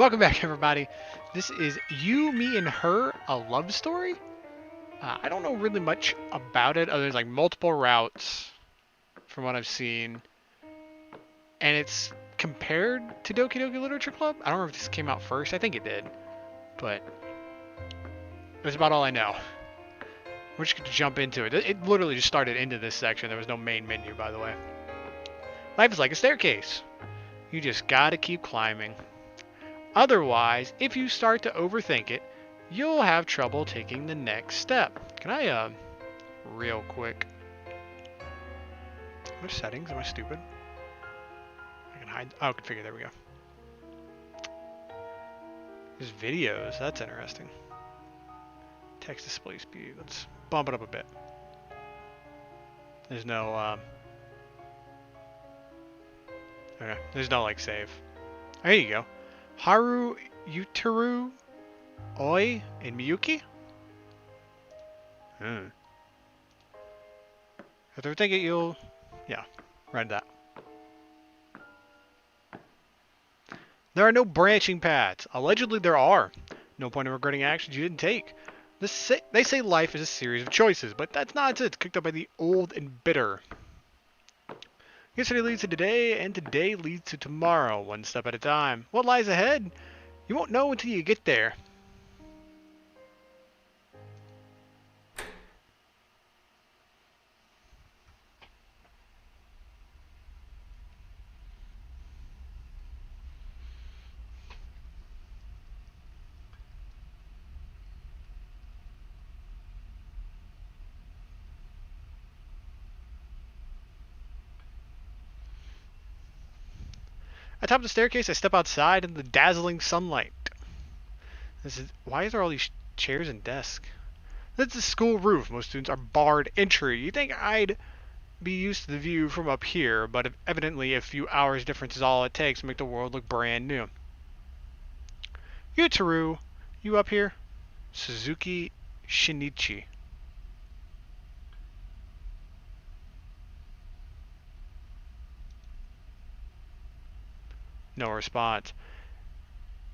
Welcome back, everybody. This is You, Me, and Her, a love story. I don't know really much about it, other than like multiple routes from what I've seen, and it's compared to Doki Doki Literature Club. I don't remember if this came out first. I think it did, but that's about all I know. We're just gonna jump into it. It literally just started into this section. There was no main menu, by the way. Life is like a staircase. You just gotta keep climbing. Otherwise, if you start to overthink it, you'll have trouble taking the next step. Can I, real quick. What settings? Am I stupid? I can hide. Oh, configure. There we go. There's videos. That's interesting. Text display speed. Let's bump it up a bit. There's no, okay. There's no, like, save. There you go. Haru, Yutaru, Oi, and Miyuki? If you think it, you'll... Yeah, read that. There are no branching paths. Allegedly, there are. No point in regretting actions you didn't take. They say life is a series of choices, but that's nonsense, cooked up by the old and bitter. Yesterday leads to today, and today leads to tomorrow, one step at a time. What lies ahead? You won't know until you get there. Atop the staircase, I step outside in the dazzling sunlight. Why is there all these chairs and desks? That's the school roof. Most students are barred entry. You'd think I'd be used to the view from up here, but evidently a few hours difference is all it takes to make the world look brand new. Yutaru, you up here? Susuki, Shinichi. No response.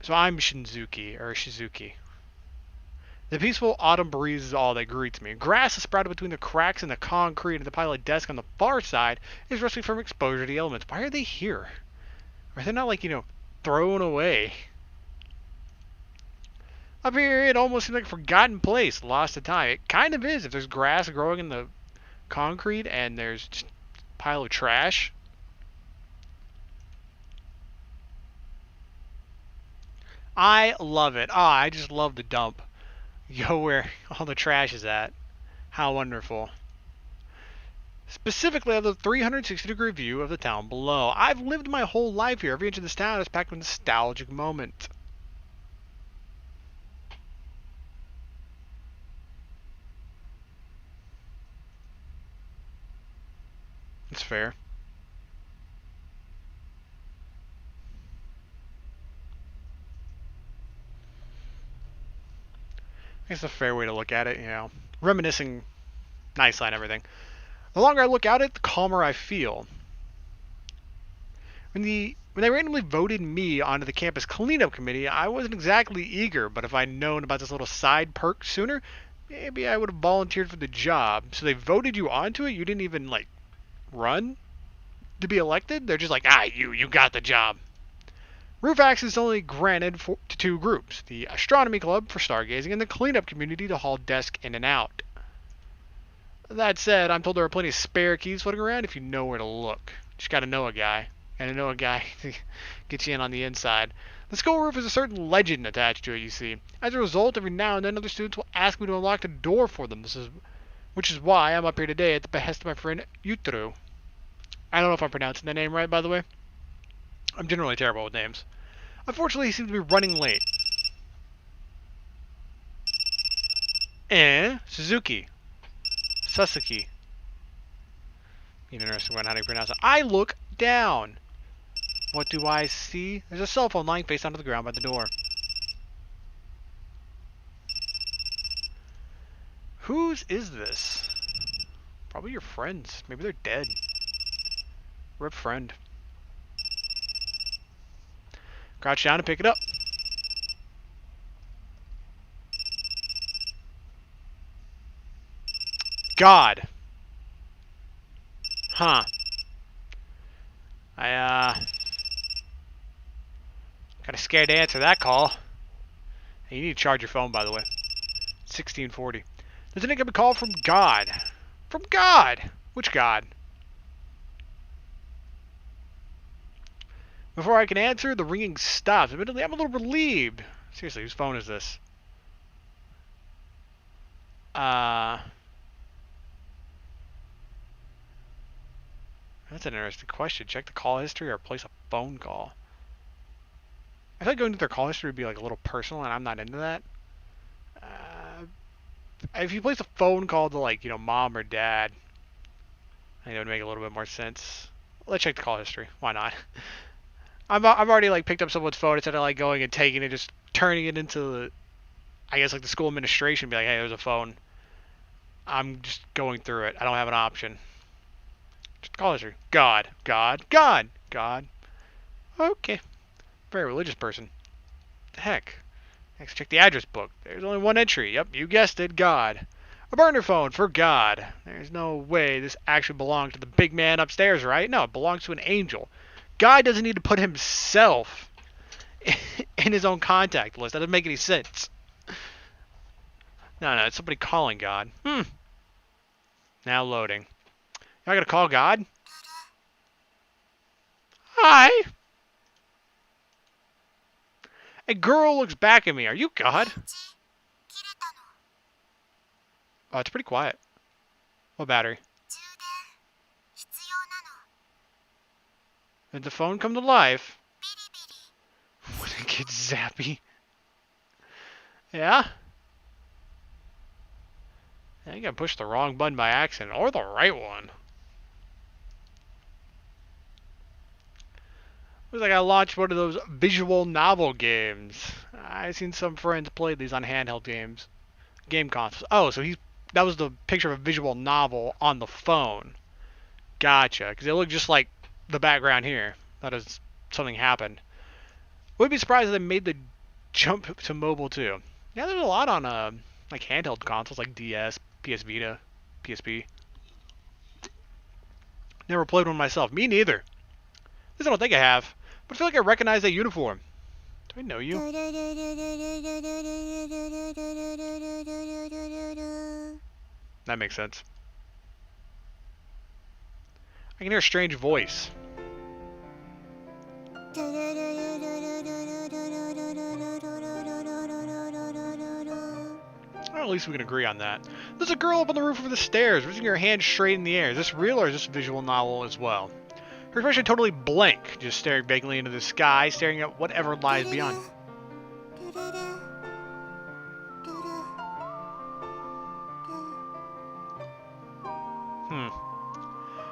So I'm Shizuki. The peaceful autumn breeze is all that greets me. Grass is sprouted between the cracks in the concrete, and the pile of desks on the far side is rusting from exposure to the elements. Why are they here? Are they not, like, thrown away? Up here, it almost seems like a forgotten place, lost to time. It kind of is if there's grass growing in the concrete and there's just a pile of trash. I love it. I just love the dump. Go where all the trash is at. How wonderful. Specifically, I have the 360-degree view of the town below. I've lived my whole life here. Every inch of this town is packed with a nostalgic moment. It's fair. It's a fair way to look at it, Reminiscing nicely and everything. The longer I look at it, the calmer I feel. When they randomly voted me onto the campus cleanup committee, I wasn't exactly eager, but if I'd known about this little side perk sooner, maybe I would have volunteered for the job. So they voted you onto it? You didn't even, run to be elected? They're just like, you got the job. Roof access is only granted to two groups, the astronomy club for stargazing and the cleanup community to haul desks in and out. That said, I'm told there are plenty of spare keys floating around if you know where to look. Just gotta know a guy. Gotta know a guy to get you in on the inside. The school roof has a certain legend attached to it, you see. As a result, every now and then other students will ask me to unlock the door for them. Which is why I'm up here today at the behest of my friend Yutaru. I don't know if I'm pronouncing the name right, by the way. I'm generally terrible with names. Unfortunately, he seems to be running late. Susuki. Susuki. An interesting one, how do you pronounce it? I look down. What do I see? There's a cell phone lying face onto the ground by the door. Whose is this? Probably your friend's. Maybe they're dead. Rip friend. Crouch down and pick it up. God. Huh. I, kinda scared to answer that call. Hey, you need to charge your phone, by the way. 1640. There's an incoming call from God. From God! Which God? Before I can answer, the ringing stops. Admittedly, I'm a little relieved. Seriously, whose phone is this? That's an interesting question. Check the call history or place a phone call. I feel like going to their call history would be like a little personal, and I'm not into that. If you place a phone call to, like, mom or dad, I think it would make a little bit more sense. Let's check the call history. Why not? I've already like picked up someone's phone instead of like going and taking it, just turning it into, I guess, like the school administration, be like, hey, there's a phone. I'm just going through it. I don't have an option. Just call history. God, God, God, God. Okay. Very religious person. What the heck? Next, check the address book. There's only one entry. Yep, you guessed it. God. A burner phone for God. There's no way this actually belongs to the big man upstairs, right? No, it belongs to an angel. God doesn't need to put himself in his own contact list. That doesn't make any sense. No, it's somebody calling God. Now loading. I gotta call God? Hi! A girl looks back at me. Are you God? Oh, it's pretty quiet. What battery? Did the phone come to life? When it gets zappy. Yeah? I think I pushed the wrong button by accident. Or the right one. Looks like I launched one of those visual novel games. I've seen some friends play these on handheld game consoles. Oh, so that was the picture of a visual novel on the phone. Gotcha, because it looked just like the background here. That is, something happened. Wouldn't be surprised if they made the jump to mobile too. Yeah, there's a lot on like handheld consoles like DS, PS Vita, PSP. Never played one myself. Me neither. At least I don't think I have. But I feel like I recognize that uniform. Do I know you? That makes sense. I can hear a strange voice. Well, at least we can agree on that. There's a girl up on the roof of the stairs, raising her hand straight in the air. Is this real or is this a visual novel as well? Her expression totally blank, just staring vacantly into the sky, staring at whatever lies beyond.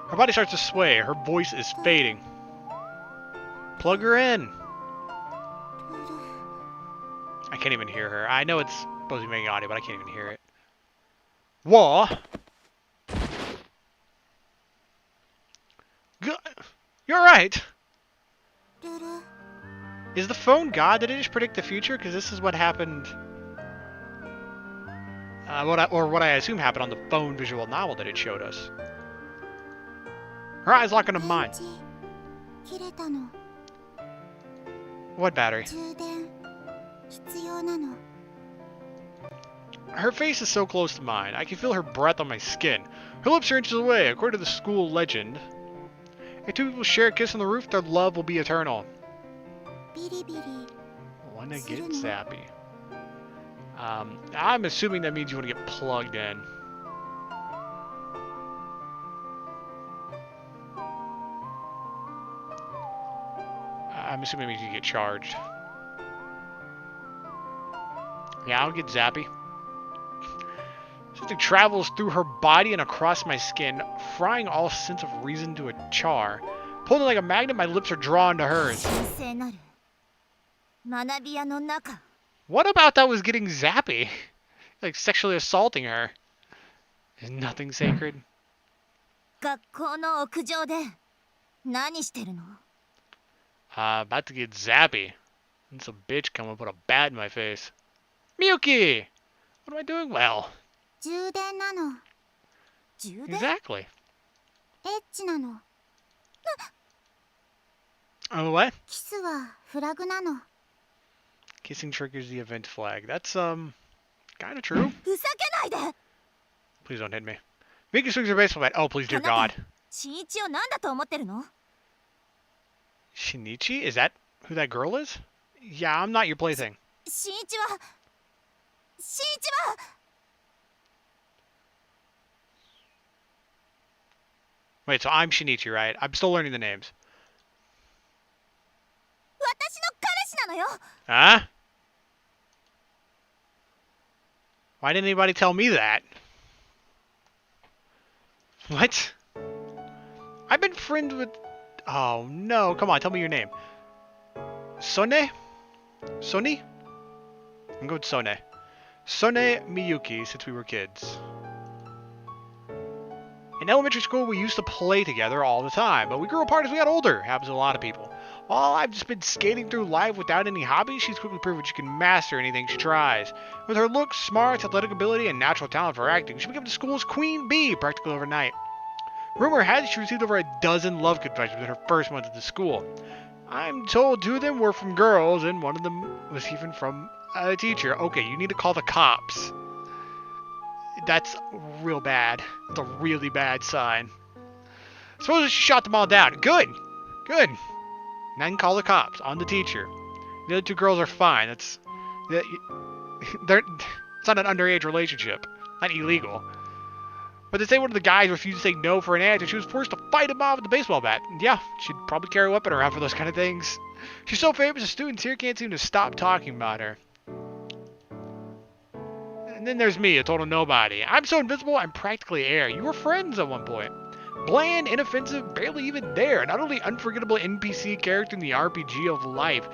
Her body starts to sway. Her voice is fading. Plug her in. I can't even hear her. I know it's supposed to be making audio, but I can't even hear it. What? You're right. Is the phone God? Did it just predict the future? Because this is what happened. What I assume happened on the phone visual novel that it showed us. Her eyes lock into mine. What battery? Her face is so close to mine. I can feel her breath on my skin. Her lips are inches away. According to the school legend, if two people share a kiss on the roof, their love will be eternal. Wanna get zappy. I'm assuming that means you want to get plugged in. I'm assuming it means you get charged. Yeah, I'll get zappy. Something travels through her body and across my skin, frying all sense of reason to a char. Pulling like a magnet, my lips are drawn to hers. What about that was getting zappy? Like sexually assaulting her. Is nothing sacred? About to get zappy. And some bitch come and put a bat in my face. Miyuki! What am I doing well? Exactly. エッチなの。 Oh, what? キスはフラグなの。 Kissing triggers the event flag. That's, kind of true. ふざけないで。 Please don't hit me. Miyuki swings her baseball bat. Oh, please, dear God. 新一を何だと思ってるの？ Shinichi? Is that who that girl is? Yeah, I'm not your plaything. 新一は。 Wait, so I'm Shinichi, right? I'm still learning the names. 私の彼氏なのよ。 Huh? Why didn't anybody tell me that? What? I've been friends with... Oh, no. Come on, tell me your name. Sone? Soni? I'm going with Sone. Sone Miyuki, since we were kids. In elementary school, we used to play together all the time, but we grew apart as we got older. Happens to a lot of people. While I've just been skating through life without any hobbies, she's quickly proven she can master anything she tries. With her looks, smarts, athletic ability, and natural talent for acting, she became the school's queen bee practically overnight. Rumor has it she received over a dozen love confessions in her first month at the school. I'm told 2 of them were from girls, and 1 of them was even from a teacher. Okay, you need to call the cops. That's real bad. That's a really bad sign. Suppose she shot them all down. Good. Good. Now you can call the cops on the teacher. The other 2 girls are fine. It's not an underage relationship. Not illegal. But they say one of the guys refused to say no for an answer. She was forced to fight him off with a baseball bat. Yeah, she'd probably carry a weapon around for those kind of things. She's so famous, the students here can't seem to stop talking about her. And then there's me, a total nobody. I'm so invisible, I'm practically air. You were friends at one point. Bland, inoffensive, barely even there. Not only unforgettable NPC character in the RPG of life,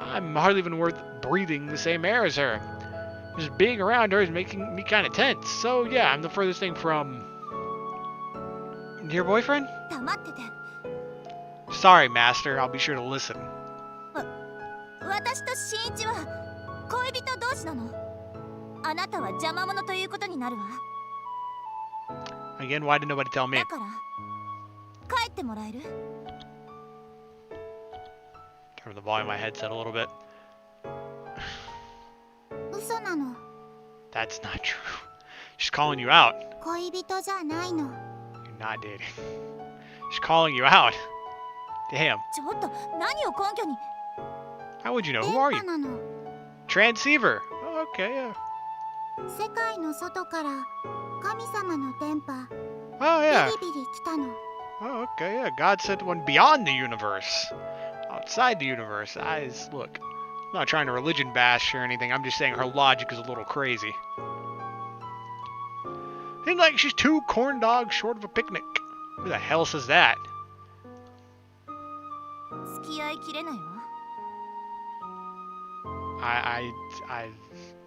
I'm hardly even worth breathing the same air as her. Just being around her is making me kind of tense. So yeah, I'm the furthest thing from... your boyfriend? 黙ってて。 Sorry, master. I'll be sure to listen. 私と新一は恋人同士なの。あなたは邪魔者ということになるわ。 Again, why did nobody tell me? だから帰ってもらえる？ Turn the volume of my headset a little bit. 嘘なの。 That's not true. She's calling you out. 恋人じゃないの。 You're not dating. She's calling you out. Damn. ちょっと何を根拠に？ How would you know? 電 Who are 波 you? なの。 Transceiver. Oh, okay, yeah. 世界の外から神様の電波。 Oh, ビ yeah. リビリ来たの。 Oh, okay, yeah. God sent one beyond the universe. Outside the universe. Look. I'm not trying to religion bash or anything. I'm just saying her logic is a little crazy. Seems like she's 2 corn dogs short of a picnic. Who the hell says that? 付き合いきれないわ。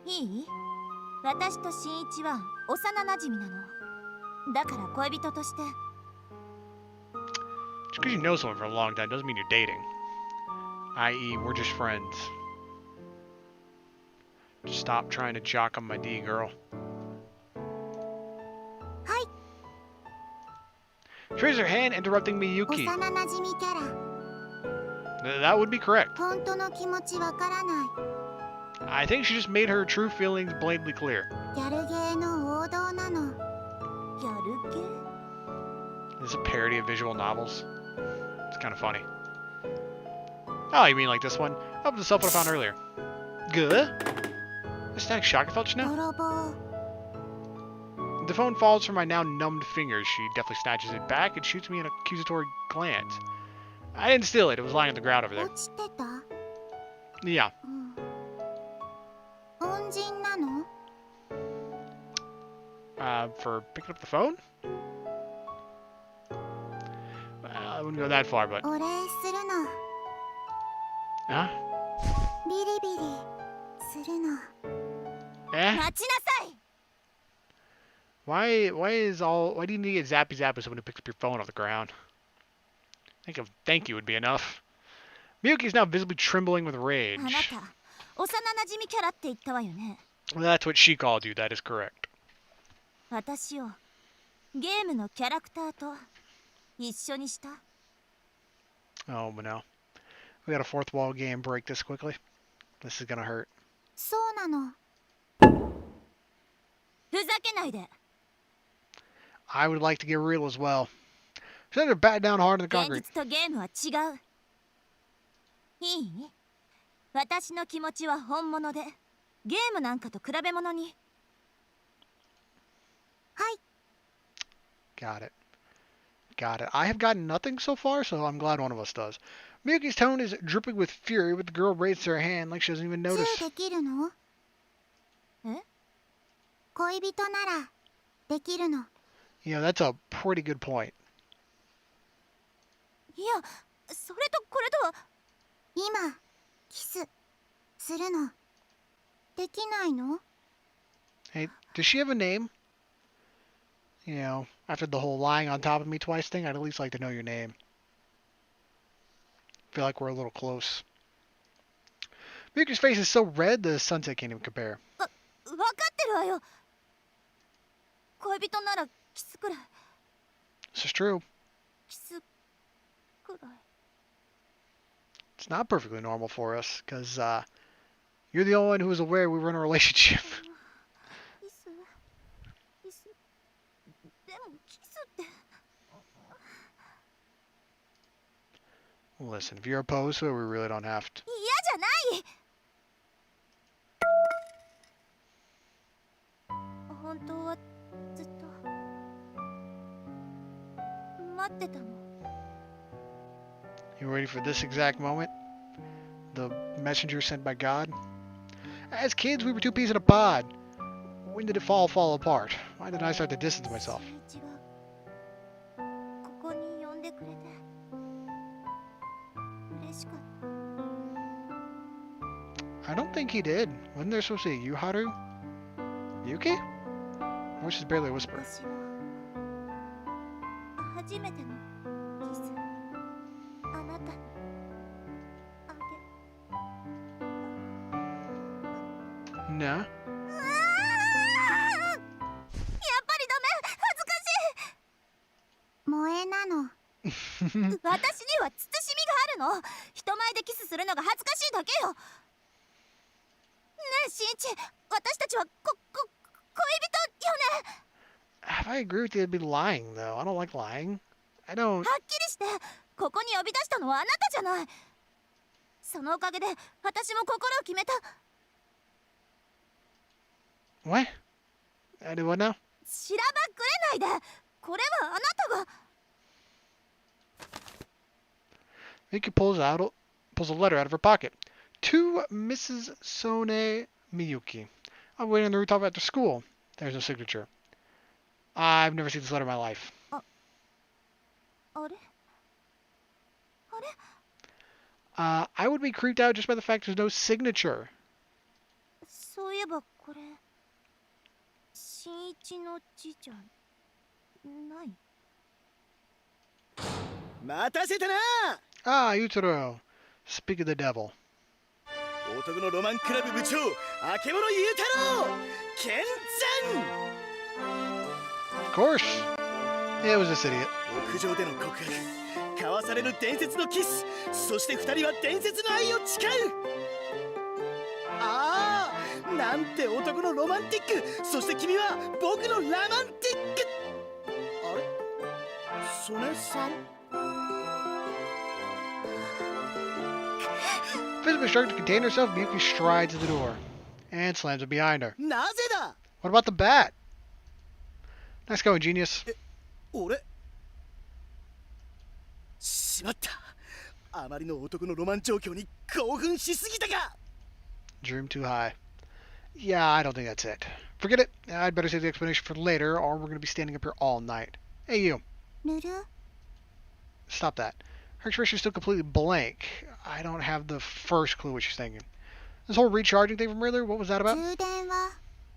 いい？私と新一は幼馴染なの。だから恋人として。 Just because you know someone for a long time doesn't mean you're dating. I.e., we're just friends. Just stop trying to jock on my D, girl. はい。 She raised her hand, interrupting Miyuki. 幼馴染キャラ。 That would be correct. 本当の気持ちわからない。 I think she just made her true feelings blatantly clear. ギャルゲーの王道なの。ギャルゲー？ This is a parody of visual novels. It's kind of funny. Oh, you mean like this one? Up the cell phone I found earlier. Good. A static shock I felt just now. 泥棒。 The phone falls from my now numbed fingers. She definitely snatches it back and shoots me an accusatory glance. I didn't steal it. It was lying on the ground over there. 落ちてた？ Yeah. うん。恩人なの？ For picking up the phone? I wouldn't go that far, but... お礼するの。 Huh? ビリビリするの。 Eh? 待ちなさい。 Why do you need to get zappy zappy with someone who picks up your phone off the ground? I think a thank you would be enough. Miyuki is now visibly trembling with あな rage. た、幼馴染キャラって言ったわよね。 Well, that's what she called you. That is correct. 私をゲームのキャラクターと一緒にした。 Oh, but no. We got a fourth wall game break this quickly. This is gonna hurt. そうなの。ふざけないで。 I would like to get real as well. So they're bat down hard in the 現 concrete. 実とゲームは違う。いい？私の気持ちは本物で、ゲームなんかと比べ物に。はい。 Got it. Got it. I have gotten nothing so far, so I'm glad one of us does. Miyuki's tone is dripping with fury, but the girl raises her hand like she doesn't even チュ notice. ーできるの？え？恋人ならできるの。You know, that's a pretty good point. いや、それとこれとは。今キスするのできないの？ Hey, does she have a name? You know, after the whole lying on top of me twice thing, I'd at least like to know your name. Feel like we're a little close. Miyuki's face is so red, the sunset can't even compare. わかってるわよ。恋人ならキスくらい。 This is true. キスくらい。 It's not perfectly normal for us, because you're the only one who was aware we were in a relationship. キスキス。でもキスって。 Listen, if you're opposed to it, we really don't have to. 嫌じゃない。本当はずっと待ってたの。 You ready for this exact moment? The messenger sent by God? As kids, we were two peas in a pod. When did it fall apart? Why did I start to distance myself? 新一がここに呼んでくれて嬉しかった。 I don't think he did. Wasn't there supposed to be a Yuharu? Yuki? Voice is barely a whisper. 私は初めてのキス、あなたにあげ。 Nah. やっぱりダメ。恥ずかしい。萌えなの。私には慎みがあるの。人前でキスするのが恥ずかしいだけよ。ねえ新一、私たちは恋人よね。 If I agree with you, it'd be lying, though. I don't like lying. I don't. はっきりして、ここに呼び出したのはあなたじゃない。そのおかげで私も心を決めた。 What? I do what now? しらばっくれないで。これはあなたが。 Miyuki pulls a letter out of her pocket. To Mrs. Sone Miyuki. I'm waiting on the rooftop after school. There's no signature. I've never seen this letter in my life. あれ I would be creeped out just by the fact there's no signature. そういえばこれ新一の字じゃない。待たせたな。 Ah, Yutaro. Speak of the devil. 男のロマンクラブ部長、あけぼのゆうたろう、健在。 Of course. It was this idiot. 屋上での告白、交わされる伝説のキス、そして二人は伝説の愛を誓う。ああ、なんて男のロマンティック。そして君は僕のラマンティック。あれ、曽根さん。 Visibly struggling to contain herself, Miyuki strides to the door and slams it behind her. なぜだ。 What about the bat? Nice going, genius. 俺。しまった。あまりの男のロマン状況に興奮しすぎたか。 Dream too high. Yeah, I don't think that's it. Forget it. I'd better save the explanation for later, or we're going to be standing up here all night. Hey, you. ルル Stop that. Her expression is still completely blank. I don't have the first clue what she's thinking. This whole recharging thing from earlier, what was that about? 充電は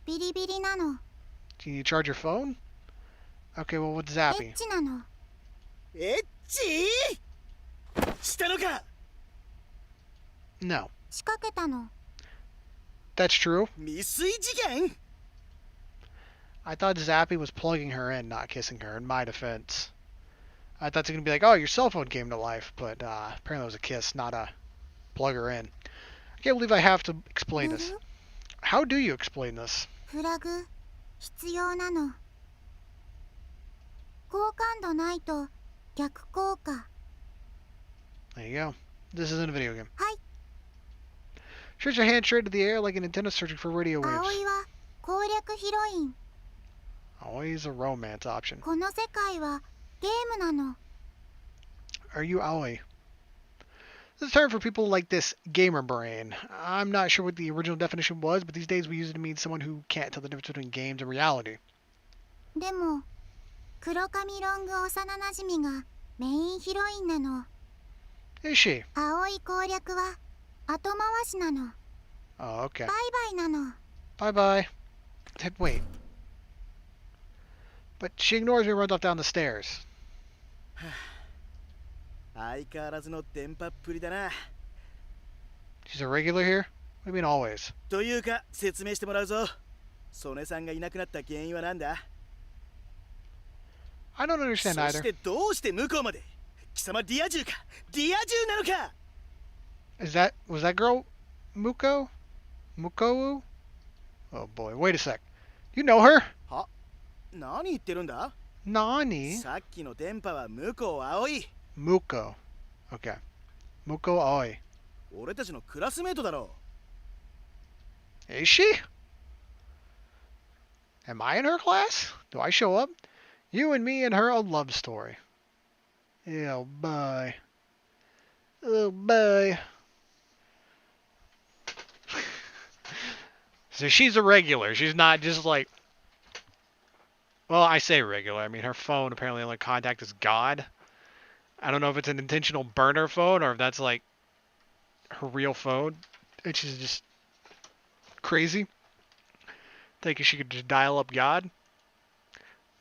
ビリビリなの。 Do you need to charge your phone? Okay, well, what's エ zapping? ッチなの。エッチしたのか。 No. 仕掛けたの。 That's true. 未遂事件。I thought Zappy was plugging her in, not kissing her, in my defense. I thought it was going to be like, oh, your cell phone came to life, but apparently it was a kiss, not a plug her in. I can't believe I have to explain ブル this. How do you explain this? フラグ必要なの。好感度ないと逆効果。 There you go. This isn't a video game. はい、 Shoot your hand straight to the air like an antenna searching for radio 葵 waves. は攻略ヒロイン。 Always a romance option. この世界はゲームなの。 Are you Aoi? This is a term for people like this gamer brain. I'm not sure what the original definition was, but these days we use it to mean someone who can't tell the difference between games and reality. でも黒髪ロング幼なじみがメインヒロインなの。 Is she? 葵攻略は後回しなの。 Oh, okay. バイバイなの。 Bye bye. Wait. But she ignores me and runs off down the stairs. 相変わらずの電波っぷりだな。 She's a regular here? What do you mean always? というか説明してもらうぞ。曽根さんがいなくなった原因は何だ？ I don't understand そ either. してどうして向こうまで？貴様ディア銃か？ディア銃なのか？ Was that girl Muko? Mukou? Oh boy, wait a sec. You know her? は？何言ってるんだ？ Nani? さっきの電波は向こう葵。 Muko. Okay. Muko Aoi. 俺たちのクラスメートだろ Is she? Am I in her class? Do I show up? You and me and her a love story. Oh, bye. Oh, bye. So she's a regular. She's not just like... Well, I say regular. I mean, her phone apparently only contact is God. I don't know if it's an intentional burner phone or if that's like her real phone. And she's just crazy. Thinking she could just dial up God.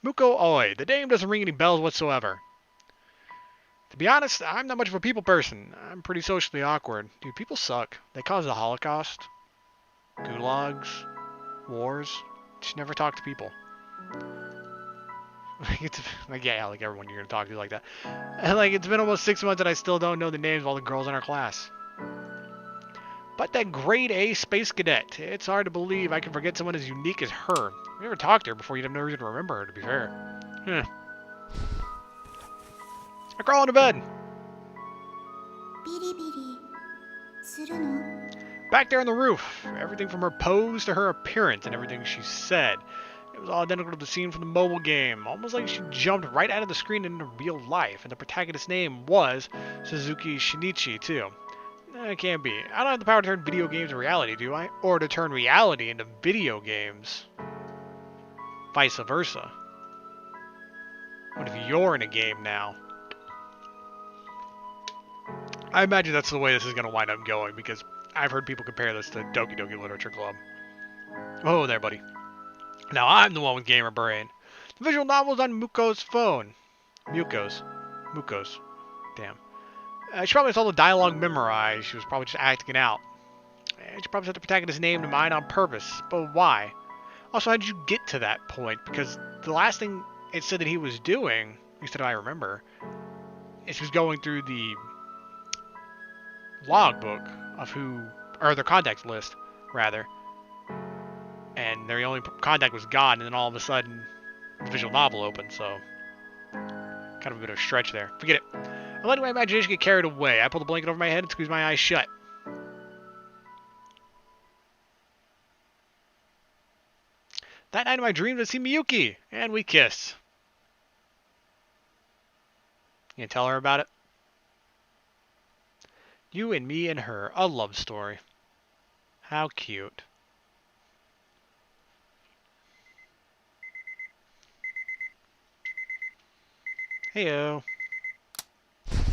Muko Oi. The name doesn't ring any bells whatsoever. To be honest, I'm not much of a people person. I'm pretty socially awkward. Dude, people suck. They caused the Holocaust. Gulags. Wars. Just never talk to people. Like, yeah, like everyone you're gonna talk to like that. And like, it's been almost 6 months and I still don't know the names of all the girls in our class. But that grade A space cadet, it's hard to believe I can forget someone as unique as her. If you never talked to her before, you'd have no reason to remember her, to be fair. I crawl into bed. ビリビリするの？ Back there on the roof, everything from her pose to her appearance and everything she said. It was all identical to the scene from the mobile game, almost like she jumped right out of the screen into real life, and the protagonist's name was Susuki Shinichi, too. It can't be. I don't have the power to turn video games to reality, do I? Or to turn reality into video games. Vice versa. What if you're in a game now? I imagine that's the way this is going to wind up going, because I've heard people compare this to Doki Doki Literature Club. Oh, there, buddy. Now I'm the one with gamer brain. The visual novel's on Muko's phone. Muko's. Damn. She probably has all the dialogue memorized. She was probably just acting it out. She probably set the protagonist's name to mind on purpose. But why? Also, how did you get to that point? Because the last thing it said that he was doing, at least that I remember, is he was going through the logbook of who, or their contacts list, rather. And their only contact was God, and then all of a sudden, the visual novel opened, so kind of a bit of a stretch there. Forget it. I'm letting my imagination get carried away. I pull the blanket over my head and squeeze my eyes shut. That night in my dreams, I see Miyuki, and we kiss. You gonna tell her about it? You and me and her, a love story. How cute. Heyo.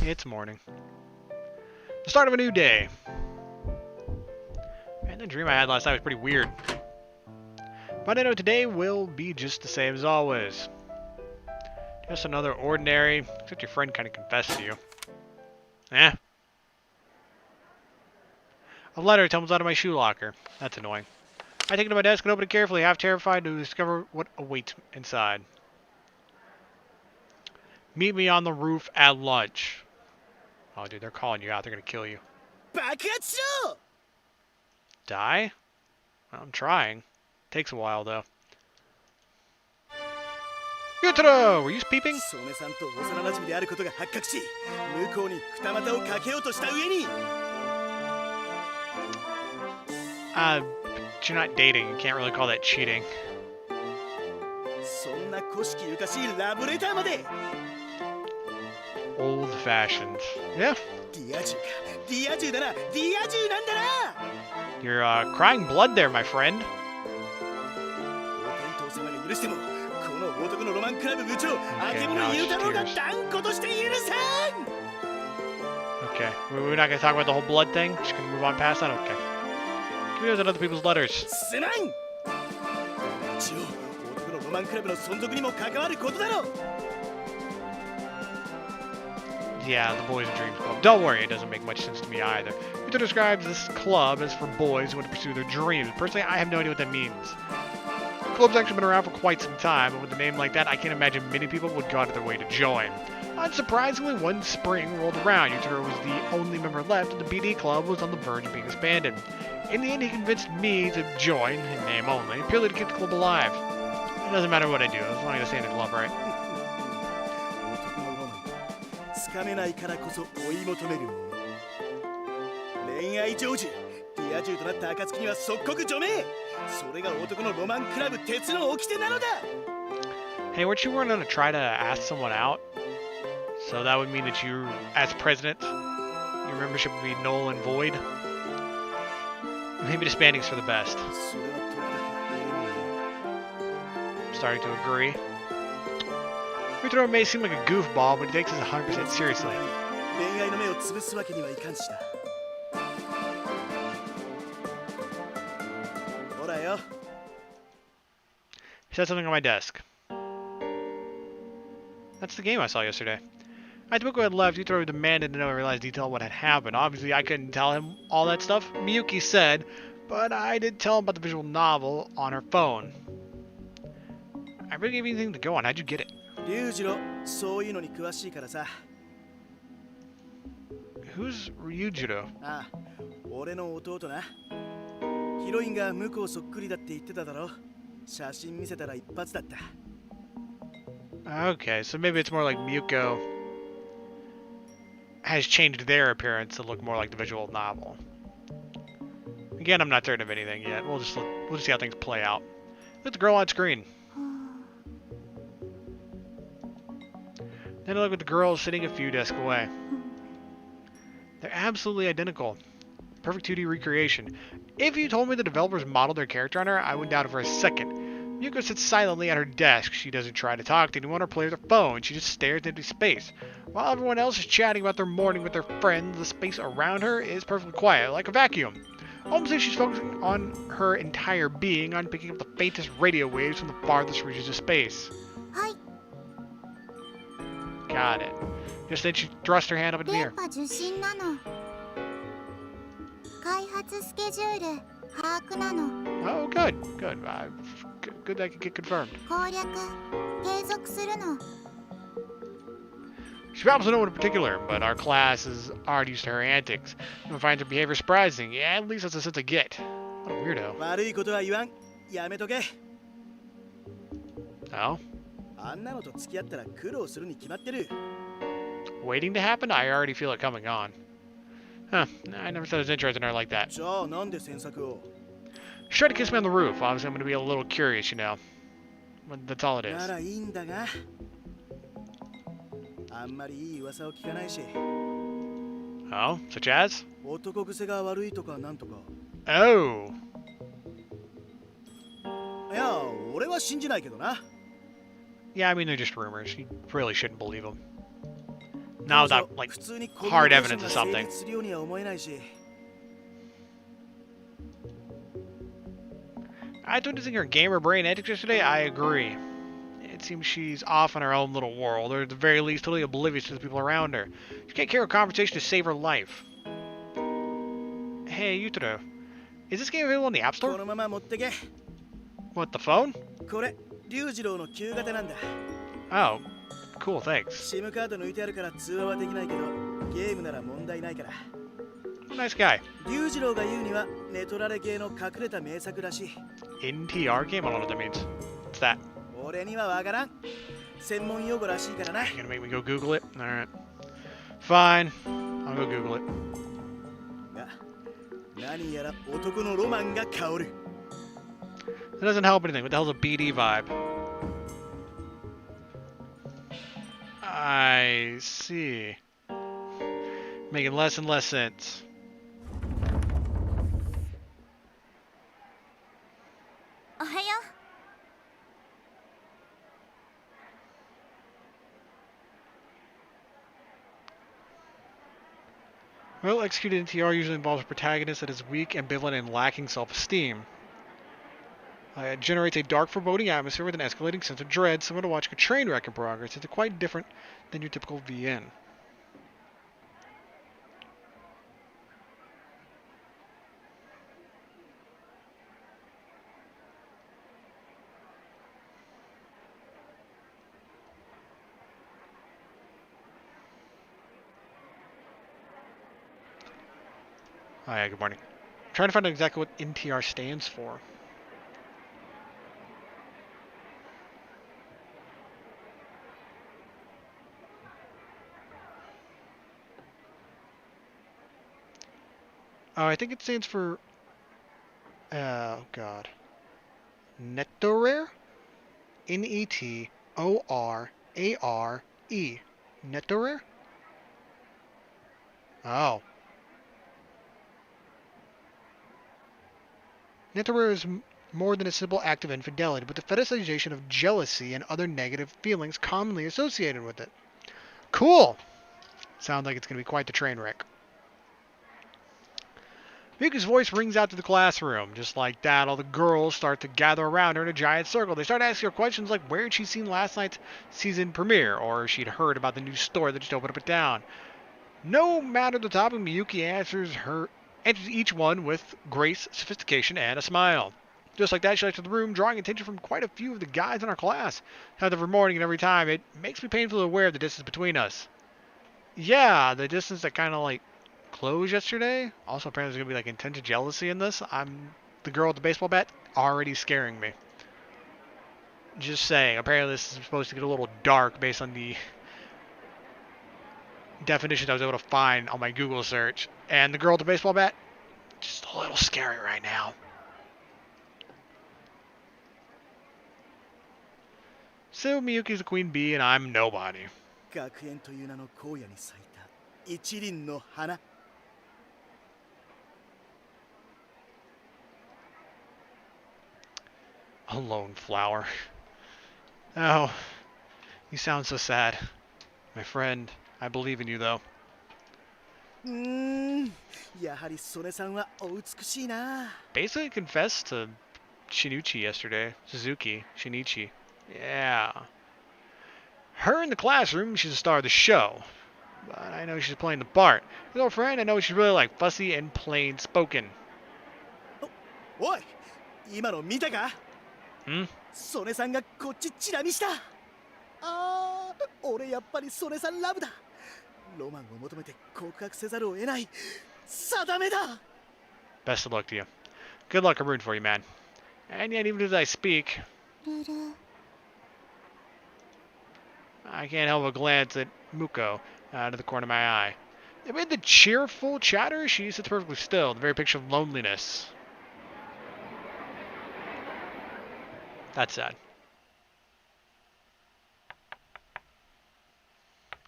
It's morning. The start of a new day. Man, the dream I had last night was pretty weird. But I know today will be just the same as always. Just another ordinary, except your friend kind of confessed to you. Eh. A letter tumbles out of my shoe locker. That's annoying. I take it to my desk and open it carefully, half terrified to discover what awaits inside. Meet me on the roof at lunch. Oh, dude, they're calling you out. They're gonna kill you. 爆発しろ Die? Well, I'm trying. Takes a while, though. Yutaro! Were you peeping? 曽根さんと幼馴染であることが発覚し向こうに二股をかけようとした上に But you're not dating. You can't really call that cheating. そんな古式ゆかしいラブレターまで Old-fashioned. Yeah. ディア銃かディア銃だなディア銃なんだな You're crying blood there, my friend. お天道様が許してもこの男のロマンクラブ部長あけぼのゆうたろうが断固として許さん Okay. We're not gonna talk about the whole blood thing? Just gonna move on past that? Okay. Give me those on other people's letters. すまん一応男のロマンクラブの存続にも関わることだろ Yeah, the Boys and Dreams Club. Don't worry, it doesn't make much sense to me either. Yuta describes this club as for boys who want to pursue their dreams. Personally, I have no idea what that means. The club's actually been around for quite some time, but with a name like that, I can't imagine many people would go out of their way to join. Unsurprisingly, one spring rolled around. Yuta was the only member left, and the BD club was on the verge of being expanded. In the end, he convinced me to join, in name only, purely to keep the club alive. It doesn't matter what I do, as long as I stay in the club, right? つかめないからこそ追い求めるもの恋愛成就ディア充となった暁には即刻除名それが男のロマンクラブ鉄の掟なのだ Hey, weren't you going to try to ask someone out? So that would mean that you, as president, your membership would be null and void? Maybe disbanding's for the best. それは時々俺にも I'm starting to agree. Yutaro may seem like a goofball, but he takes this 100% seriously. 恋愛の目を潰すわけにはいかんしなほらよ He said something on my desk. That's the game I saw yesterday. After Miko had left, Yutaro demanded to know and realize detail what had happened. Obviously, I couldn't tell him all that stuff. Miyuki said, but I did tell him about the visual novel on her phone. I really gave you anything to go on. How'd you get it? 龍二郎そういうのに詳しいからさ Who's Ryujiro? ああ俺の弟なヒロインが向こうそっくりだって言ってただろ写真見せたら一発だった Okay, so maybe it's more like Miyuko has changed their appearance to look more like the visual novel. Again, I'm not certain of anything yet. We'll just see how things play out. Look at the girl on screen. Then I look at the girl sitting a few desks away. They're absolutely identical. Perfect 2D recreation. If you told me the developers modeled their character on her, I wouldn't doubt it for a second. Miyuko sits silently at her desk. She doesn't try to talk to anyone or play with her phone. She just stares into space. While everyone else is chatting about their morning with their friends, the space around her is perfectly quiet, like a vacuum. Almost like she's focusing on her entire being on picking up the faintest radio waves from the farthest reaches of space. はい Got it. Just then she thrust her hand up in the 電 air. 波受信なの開発スケジュール把握なの Oh, good. Good. Good that could get confirmed. 攻略継続するの She happens to no one in particular, but our class is already used to her antics. Everyone finds her behavior surprising. Yeah, at least that's a sense I get. What a weirdo. 悪いことは言わんやめとけ Oh? あんなのと付き合ったら苦労するに決まってる Waiting to happen? I already feel it coming on. Huh. I never thought I was interested in her like that. じゃあなんで詮索を She tried to kiss me on the roof. Obviously, I'm going to be a little curious, you know. But that's all it な is. らいいんだがあんまりいい噂を聞かないし Oh? Such as? 男癖が悪いとかなんとか Oh. いや俺は信じないけどな Yeah, I mean, they're just rumors. You really shouldn't believe them. Now 彼女 without, like, 普通に hard コミュニケーショ evidence ン of が成 something. 立するようには思えないし I don't think her gamer brain antics yesterday. I agree. It seems she's off in her own little world, or at the very least totally oblivious to the people around her. She can't carry a conversation to save her life. Hey, Yutaro. Is this game available on the App こ Store? のまま持ってけ。 What, the phone? これ、龍次郎の旧型なんだ。 Oh, cool, thanks. SIM カード抜いてあるから通話はできないけど、ゲームなら問題ないから。 Nice guy. 龍次郎が言うにはネトラレ系の隠れた名作らしい。 NTR game? I don't know what that means. What's that? 俺にはわからん。専門用語らしいからな。 You're gonna make me go Google it? Alright. Fine. I'll go Google it. が、何やら男のロマンが香る。 It doesn't help anything. What the hell's a BD vibe? I see. Making less and less sense. Ohayo. Well, executed NTR usually involves a protagonist that is weak, ambivalent, and lacking self-esteem. It generates a dark, foreboding atmosphere with an escalating sense of dread, similar to watching a train wreck in progress. It's quite different than your typical VN. Oh yeah, good morning. I'm trying to find out exactly what NTR stands for. Oh, I think it stands for... Oh, God. Netorare? Netorare. Netorare? Oh. Netorare is more than a simple act of infidelity, but the fetishization of jealousy and other negative feelings commonly associated with it. Cool! Sounds like it's going to be quite the train wreck. Miyuki's voice rings out to the classroom. Just like that, all the girls start to gather around her in a giant circle. They start asking her questions like where had she seen last night's season premiere, or if she'd heard about the new store that just opened up in town. No matter the topic, Miyuki answers each one with grace, sophistication, and a smile. Just like that, she left the room, drawing attention from quite a few of the guys in our class. Every morning and every time, it makes me painfully aware of the distance between us. Yeah, the distance that kind of like closed yesterday. Also, apparently there's gonna be like intense jealousy in this. I'm the girl with the baseball bat already scaring me. Just saying. Apparently this is supposed to get a little dark based on the definitions I was able to find on my Google search. And the girl with the baseball bat, just a little scary right now. So Miyuki's the queen bee and I'm nobody. 学園という名の荒野に咲いた一輪の花。 A lone flower. Oh, you sound so sad. My friend, I believe in you though. やはり曽根さんはお美しいな。 Basically confessed to Shinichi yesterday. Susuki, Shinichi. Yeah. Her in the classroom, she's the star of the show. But I know she's playing the part. Little friend, I know she's really like fussy and plain spoken. おい、今の見たか？ Hmm? 曽根さんがこっちチラ見した。ああ、俺やっぱり曽根さんラブだ。ロマンを求めて告白せざるを得ない。定めだ。 Best of luck to you. Good luck, I'm rooting for you, man. And yet, even as I speak, I can't help but glance at Muko out of the corner of my eye. Amid the cheerful chatter, she sits perfectly still, the very picture of loneliness. That's sad.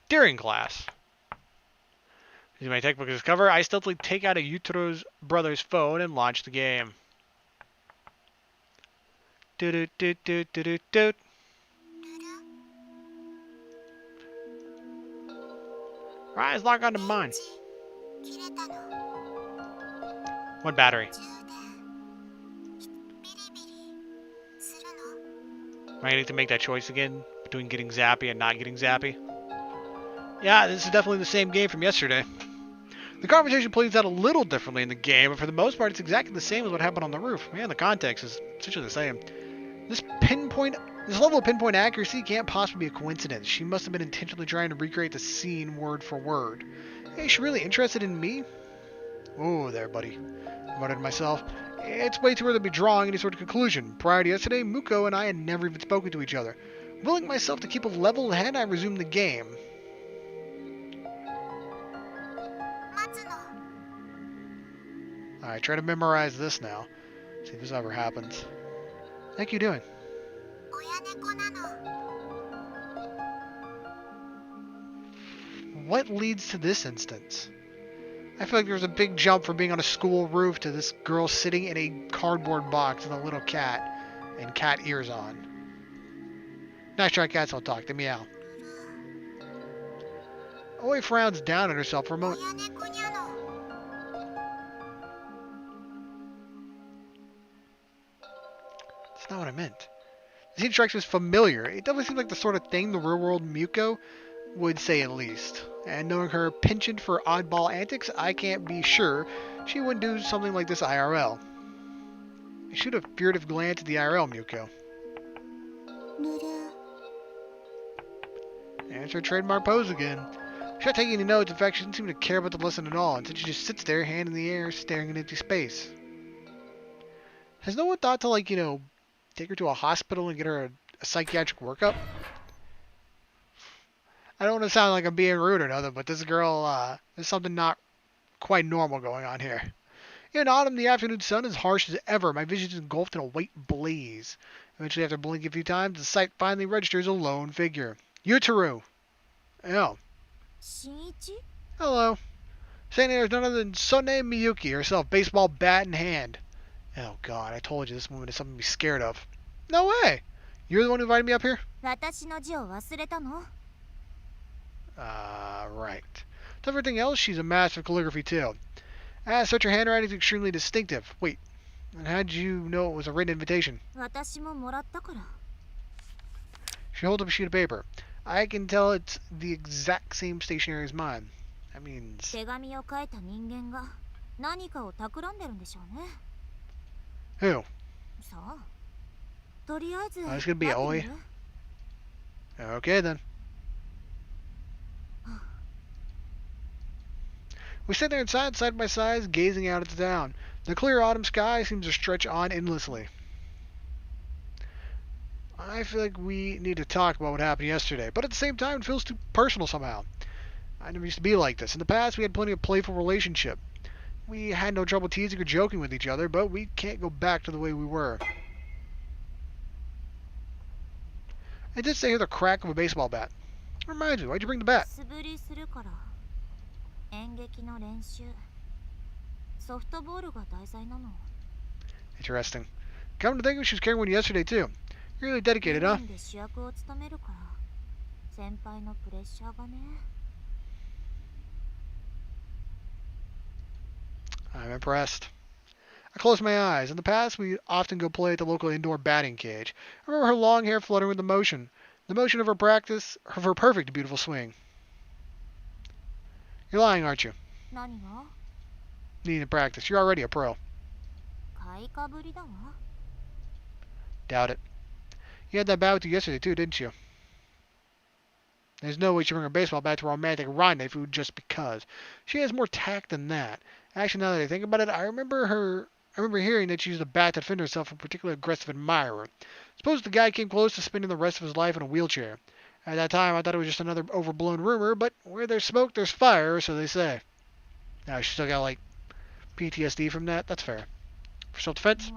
During class. Using my textbook as a cover, I stealthily take out a Yutero's brother's phone and launch the game. Doot. Our eyes lock onto mine. One battery. Am I going to make that choice again between getting zappy and not getting zappy? Yeah, this is definitely the same game from yesterday. The conversation plays out a little differently in the game, but for the most part, it's exactly the same as what happened on the roof. Man, the context is essentially the same. This level of pinpoint accuracy can't possibly be a coincidence. She must have been intentionally trying to recreate the scene word for word. Hey, is she really interested in me? Oh, there, buddy. I muttered to myself. It's way too early to be drawing any sort of conclusion. Prior to yesterday, Muko and I had never even spoken to each other. Willing myself to keep a level head, I resumed the game. Alright, try to memorize this now. See if this ever happens. How you doing? What leads to this instance? I feel like there was a big jump from being on a school roof to this girl sitting in a cardboard box with a little cat and cat ears on. Nice try, cats don't talk. They meow. Oi frowns down at herself for a moment. That's not what I meant. The scene strikes me as familiar. It definitely seems like the sort of thing the real-world Miyuki would say at least. And knowing her penchant for oddball antics, I can't be sure she wouldn't do something like this IRL. I shoot a furtive glance at the IRL Miyuki. And it's her trademark pose again. She's not taking any notes. In fact, she doesn't seem to care about the lesson at all. Instead, she just sits there, hand in the air, staring at empty space. Has no one thought to, like, take her to a hospital and get her a psychiatric workup? I don't want to sound like I'm being rude or nothing, but this girl, there's something not quite normal going on here. In autumn, the afternoon sun is harsh as ever. My vision is engulfed in a white blaze. Eventually, after blinking a few times, the sight finally registers a lone figure. Yutaru. Oh. Shinichi? Hello. Standing there is none other than Sone Miyuki herself, baseball bat in hand. Oh god, I told you this woman is something to be scared of. No way! You're the one who invited me up here? Right. To everything else, she's a master of calligraphy too. As such, her handwriting is extremely distinctive. Wait, and how did you know it was a written invitation? She holds up a sheet of paper. I can tell it's the exact same stationery as mine. That means... Who? Oh, it's gonna be Oi. Okay then. We sit there inside, side by side, gazing out at the town. The clear autumn sky seems to stretch on endlessly. I feel like we need to talk about what happened yesterday, but at the same time it feels too personal somehow. I never used to be like this. In the past we had plenty of playful relationship. We had no trouble teasing or joking with each other, but we can't go back to the way we were. I did hear the crack of a baseball bat. Reminds me, why'd you bring the bat? Interesting. Come to think of it, she was carrying one yesterday too. You're really dedicated, huh? I'm impressed. I close my eyes. In the past, we often go play at the local indoor batting cage. I remember her long hair fluttering with the motion of her practice, of her perfect, beautiful swing. You're lying, aren't you? Need to practice. You're already a pro. Doubt it. You had that bat with you yesterday too, didn't you? There's no way she'd bring her baseball bat to a romantic rendezvous just because. She has more tact than that. Actually, now that I think about it, I remember hearing that she used a bat to defend herself from a particularly aggressive admirer. Suppose the guy came close to spending the rest of his life in a wheelchair. At that time, I thought it was just another overblown rumor, but where there's smoke, there's fire, so they say. Now, she still got, like, PTSD from that? That's fair. For self-defense?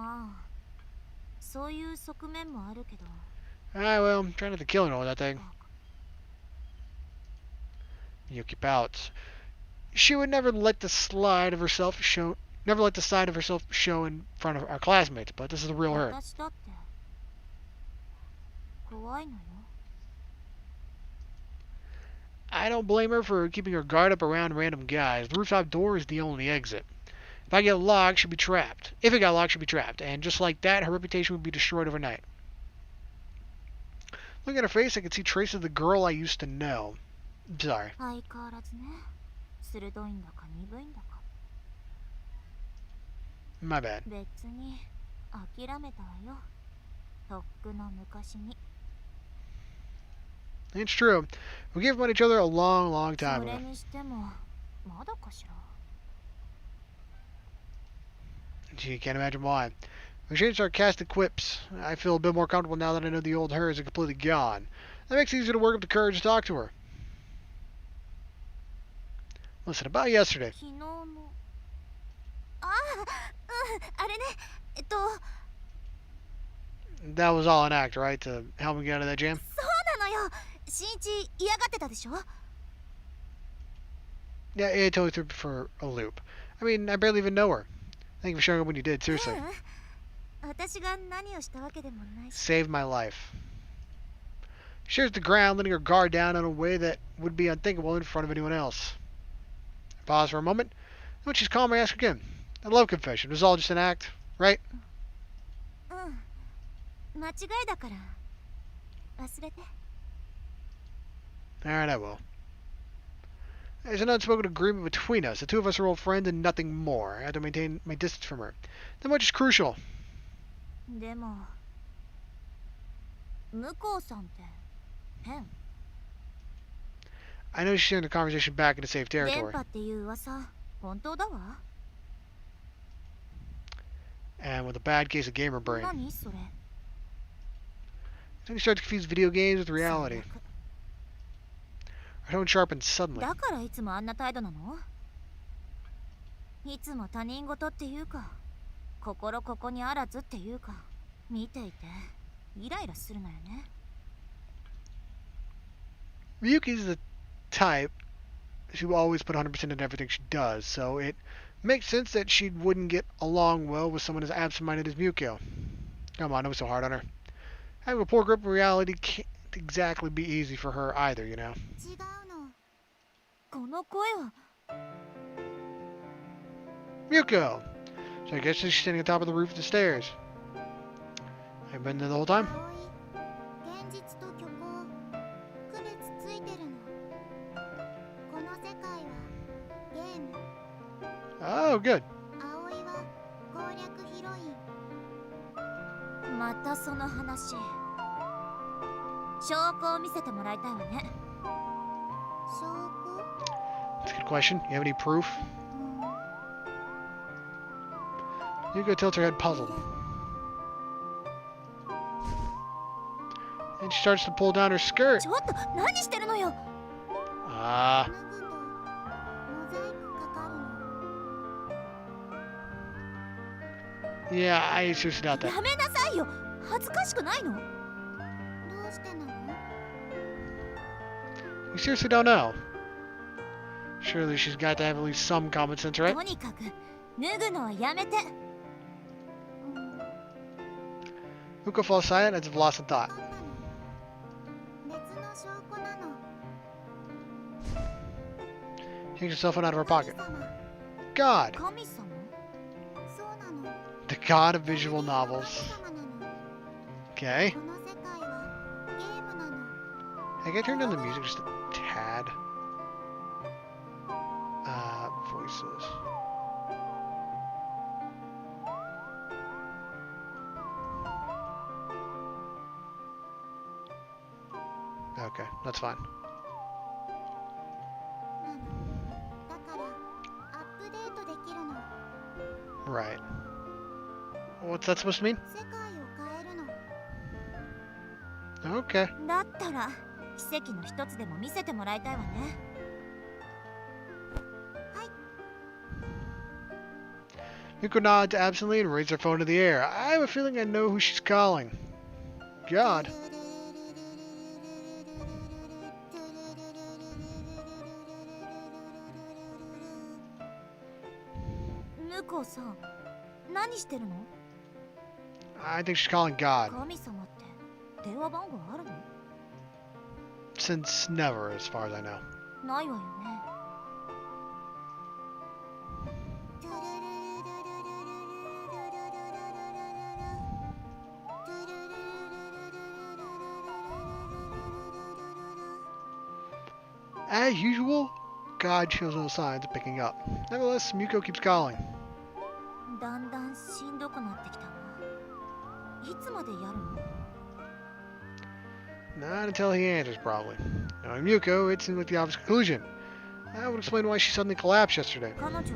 Well, I'm trying not to kill her with that thing. Miyuki pouts. She would never let the side of herself show in front of our classmates, but this is the real her. I don't blame her for keeping her guard up around random guys. The rooftop door is the only exit. If I get locked, she'd be trapped. If it got locked, she'd be trapped. And just like that, her reputation would be destroyed overnight. Looking at her face, I could see traces of the girl I used to know. Sorry. 鋭いんだか鈍いんだか。 My bad. 別に諦めたわよ、とっくの昔に。 It's true. We gave up on each other a long, long そ time れ ago. にしてもまだかしら。 Gee, can't imagine why. We exchanged sarcastic quips. I feel a bit more comfortable now that I know the old her isn't completely gone. That makes it easier to work up the courage to talk to her. Listen, about yesterday. 昨日の、ああ、あれね、That was all an act, right? To help me get out of that jam? そうなのよ。新一嫌がってたでしょ。 Yeah, it totally threw me for a loop. I mean, I barely even know her. Thank you for showing up when you did, seriously. 私が何をしたわけでもないし。 Saved my life. She shares the ground, letting her guard down in a way that would be unthinkable in front of anyone else. I pause for a moment, and when she's calm, I ask again. A love confession. It was all just an act, right? 間違いだから忘れて。 Alright, I will. There's an unspoken agreement between us. The two of us are old friends and nothing more. I have to maintain my distance from her. That much is crucial. でも向こうさんって変。 I know she's sharing the conversation back into safe 電 territory. 波っていう噂本当だわ。 And with a bad case of gamer brain. 何それ。 Then you start to confuse video games with reality. Her tone sharpened suddenly. だからいつもあんな態度なの。いつも他人事っていうか、心ここにあらずっていうか、見ていてイライラするのよね。 Miyuki's the type she will always put 100% into everything she does, so it makes sense that she wouldn't get along well with someone as absent-minded as Miyuki. Come on, don't be so hard on her. Having a poor grip of reality can't exactly be easy for her either, you know. 違うの。この声は。 Miyuko! So I guess she's standing on top of the roof of the stairs. I've been there the whole time? 現実と虚構区別ついてるの。この世界はゲーム。 Oh, good. 葵は攻略ヒロイン。またその話。証拠を見せてもらいたいわね。証拠？ That's a good question. You have any proof? Miyuko tilts her head puzzled. And she starts to pull down her skirt. ちょっと何してるのよ。 Ah. 脱ぐとモザイクかかるの。 Yeah, I seriously doubt that. やめなさいよ。恥ずかしくないの？どうしてなの？ You seriously don't know? Surely she's got to have at least some common sense, right? とにかく脱ぐのはやめて。 Miyuko falls silent as if lost in thought. 別の証拠なの。 Takes her cell phone out of her pocket. God! 神様？そうなの。 The god of visual novels. 神様なの。 Okay. この世界はゲームなの。 I can I turn down the music just a tad? Voices. Okay, that's fine. だからアップデートできるの。 Right. What's that supposed to mean? 世界を変えるの。 Okay. だったら奇跡の一つでも見せてもらいたいわね。 Miyuko nods absently and raises her phone to the air. I have a feeling I know who she's calling. God. 向こうさん、何してるの？ I think she's calling God. 神様って電話番号あるの？ Since never, as far as I know. ないわよね。 As usual, God shows no signs of picking up. Nevertheless, Miyuko keeps calling. だんだんしんどくなってきたわ。いつまでやるの？ Not until he answers, probably. Knowing Miyuko, it seems like the obvious conclusion. That would explain why she suddenly collapsed yesterday. 彼女、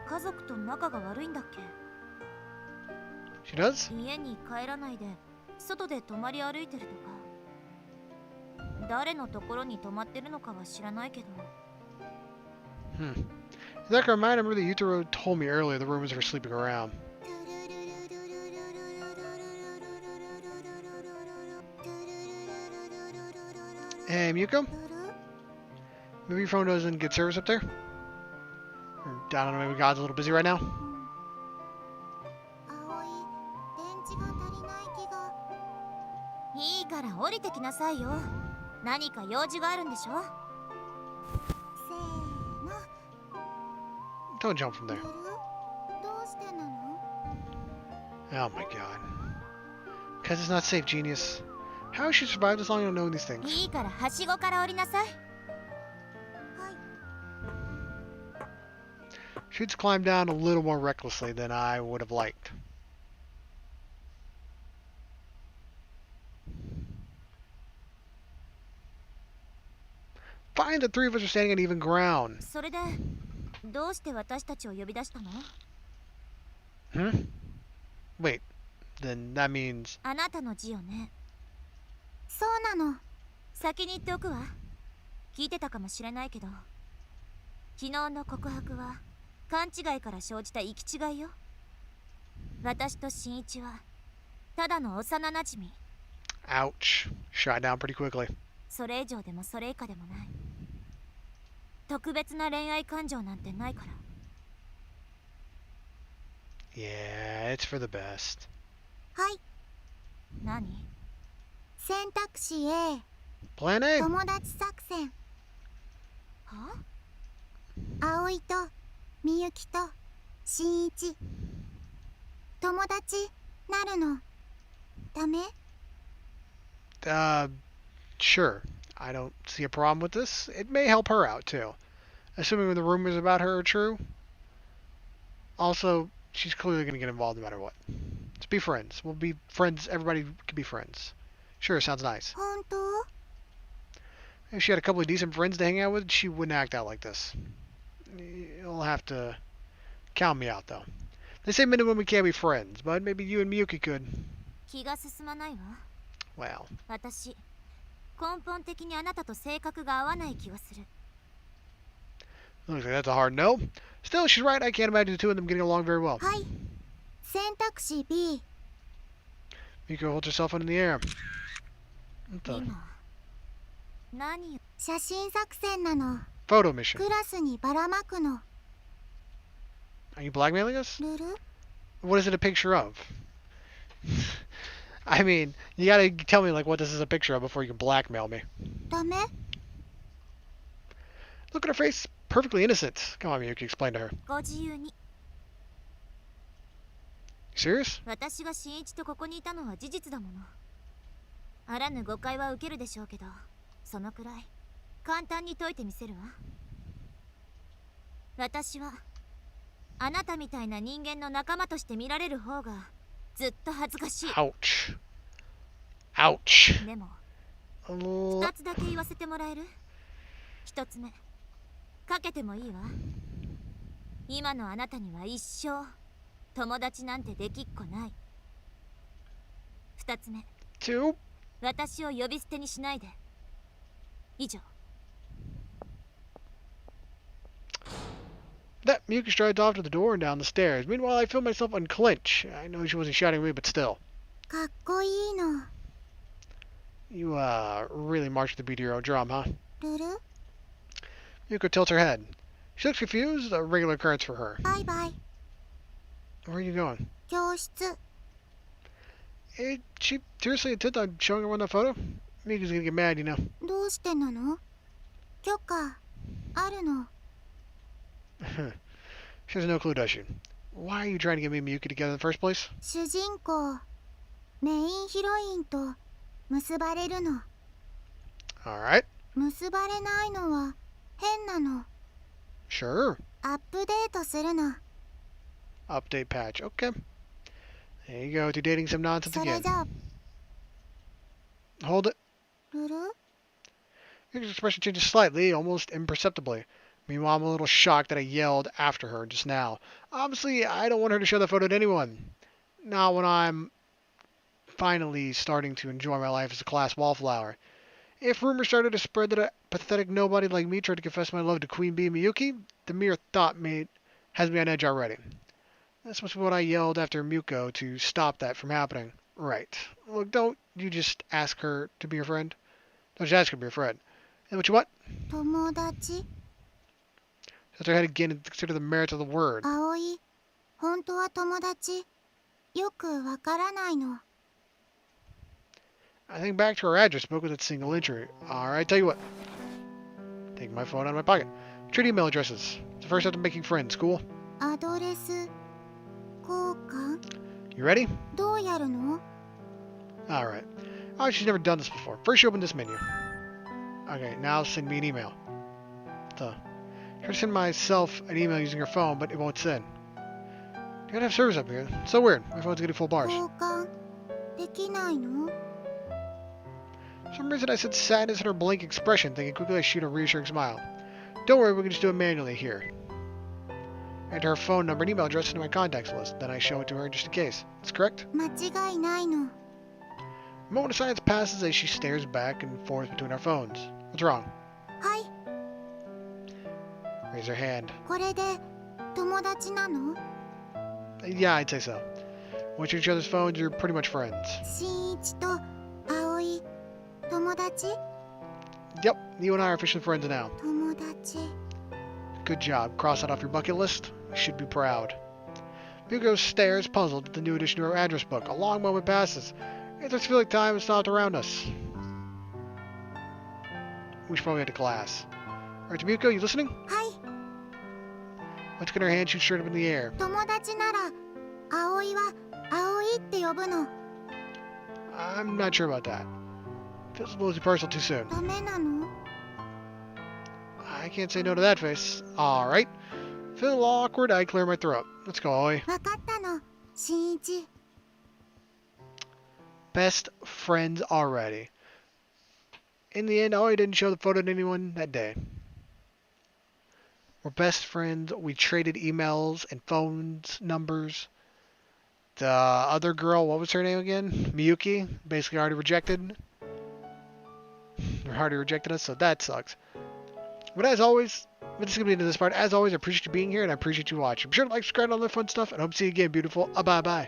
家族と仲が悪いんだっけ？ She does? 家に帰らないで外で泊まり歩いてるとか。誰のところに泊まってるのかは知らないけど。Zach, I remember that Yutaro told me earlier the rumors of her sleeping around. Hey, Miyuko? Maybe your phone doesn't get service up there? Or, I don't know, maybe God's a little busy right now? いいから降りてきなさいよ。何か用事があるんでしょ？せーの。 Don't jump from there. どうしてなの？ Oh my god. Because it's not safe, genius. How has she survived this long without knowing these things? いいからはしごから降りなさい。はい。 She's climbed down a little more recklessly than I would have liked. Find the three of us are standing on even ground. それでどうして私たちを呼び出したの？ Wait, then that means... あなたの字よね。そうなの。先に言っておくわ。聞いてたかもしれないけど、昨日の告白は勘違いから生じた行き違いよ。私と新一はただの幼なじみ。 Ouch. Shot down pretty quickly. それ以上でもそれ以下でもない。特別な恋愛感情なんてないから。 Yeah, it's for the best. はい。何？選択肢 A。 Plan A. 友達作戦。は？葵とみゆきと新一。友達なるの。ダメ？ Sure. I don't see a problem with this. It may help her out, too. Assuming the rumors about her are true. Also, she's clearly going to get involved no matter what. Let's be friends. We'll be friends. Everybody can be friends. Sure, sounds nice. 本当？ If she had a couple of decent friends to hang out with, she wouldn't act out like this. You'll have to count me out, though. They say men and women can't be friends, but maybe you and Miyuki could. 気が進まないわ。 Well. 私、根本的にあなたと性格が合わない気がする。 Looks like that's a hard no. Still, she's right. I can't imagine the two of them getting along very well. はい。選択肢 B。 Miyuko holds herself up in the air. What the? 今、何よ？写真作戦なの。 Photo mission. クラスにばらまくの。 Are you blackmailing us? ルル？ What is it a picture of? I mean, you gotta tell me like what this is a picture of before you can blackmail me. ダメ？ Look at her face. Perfectly innocent. Come on, Miyuki, explain to her. ご自由に。 Serious? 私が新一とここにいたのは事実だもの。あらぬ誤解は受けるでしょうけど、そのくらい簡単に解いてみせるわ。私はあなたみたいな人間の仲間として見られる方がずっと恥ずかしい。 Ouch. Ouch. でも、 L- 2つだけ言わせてもらえる？1つ目、かけてもいいわ。今のあなたには一生友達なんてできっこない。2つ目、 Two. 私を呼び捨てにしないで。以上。 That Miyuki strides off to the door and down the stairs. Meanwhile, I feel myself unclench. I know she wasn't shouting at me, but still. かっこいいの。 You, really march to the beat of your own drum, huh? ルル？ Miyuko tilts her head. She looks confused, a regular occurrence for her. バイバイ。 Where are you going? 教室。 Did she seriously intend on showing everyone that photo? Miyuki's gonna get mad, you know. どうしてなの？許可あるの。 She has no clue, does she? Why are you trying to get me and Miyuki together in the first place? 主人公、メインヒロインと結ばれるの。 Alright. 結ばれないのは変なの。Sure. アップデートするの。 Update patch. Okay. There you go with your dating some nonsense それ again. じゃあ Hold it. ブルー Your expression changes slightly, almost imperceptibly. Meanwhile, I'm a little shocked that I yelled after her just now. Obviously, I don't want her to show that photo to anyone. Not when I'm finally starting to enjoy my life as a class wallflower. If rumors started to spread that a pathetic nobody like me tried to confess my love to Queen Bee Miyuki, the mere thought has me on edge already. That's must be what I yelled after Muko to stop that from happening. Right. Look, don't you just ask her to be your friend? Don't just ask her to be your friend. And what you what? 友達 Touch her head again and consider the merits of the word. 葵本当は友達よくわからないの I think back to her address book with its single entry. Alright, tell you what. Take my phone out of my pocket. Trade email addresses. It's the first step to making friends. Cool? アドレス交換 You ready? どうやるの Alright. Oh, she's never done this before. First, you open this menu. Okay, now send me an email. So, try to send myself an email using your phone, but it won't send. You gotta have service up here. It's so weird. My phone's getting full bars. 交換できないの For some reason, I said sadness in her blank expression, thinking quickly I shoot a reassuring smile. Don't worry, we can just do it manually here. Enter her phone number and email address into my contacts list. Then I show it to her just in case. That's correct? 間違いないの A moment of silence passes as she stares back and forth between our phones. What's wrong? はい Raise her hand. これで友達なの Yeah, I'd say so. Once you're each other's phones, you're pretty much friends. 新一と葵友達 Yep, you and I are officially friends now. 友達 Good job. Cross that off your bucket list. You should be proud. Muko stares, puzzled at the new addition to her address book. A long moment passes. It starts to feel like time has stopped around us. We should probably head to class. Alright, Muko, you listening? はい Let's get her hand shoot straight up in the air. 友達なら葵は葵って呼ぶの I'm not sure about that. Feels a little too personal too soon. ダメなの I can't say no to that face. Alright. Feel a little awkward, I clear my throat. Let's go, Oi. わかったの新一 Best friends already. In the end, Oi didn't show the photo to anyone that day. We're best friends. We traded emails and phones numbers. The other girl, what was her name again? Miyuki, basically already rejected. Already rejected us, so that sucks. But as always, this is going to be the end of this part. As always, I appreciate you being here and I appreciate you watching. Be sure to like, subscribe, and all that fun stuff, and I hope to see you again, beautiful. Bye-bye.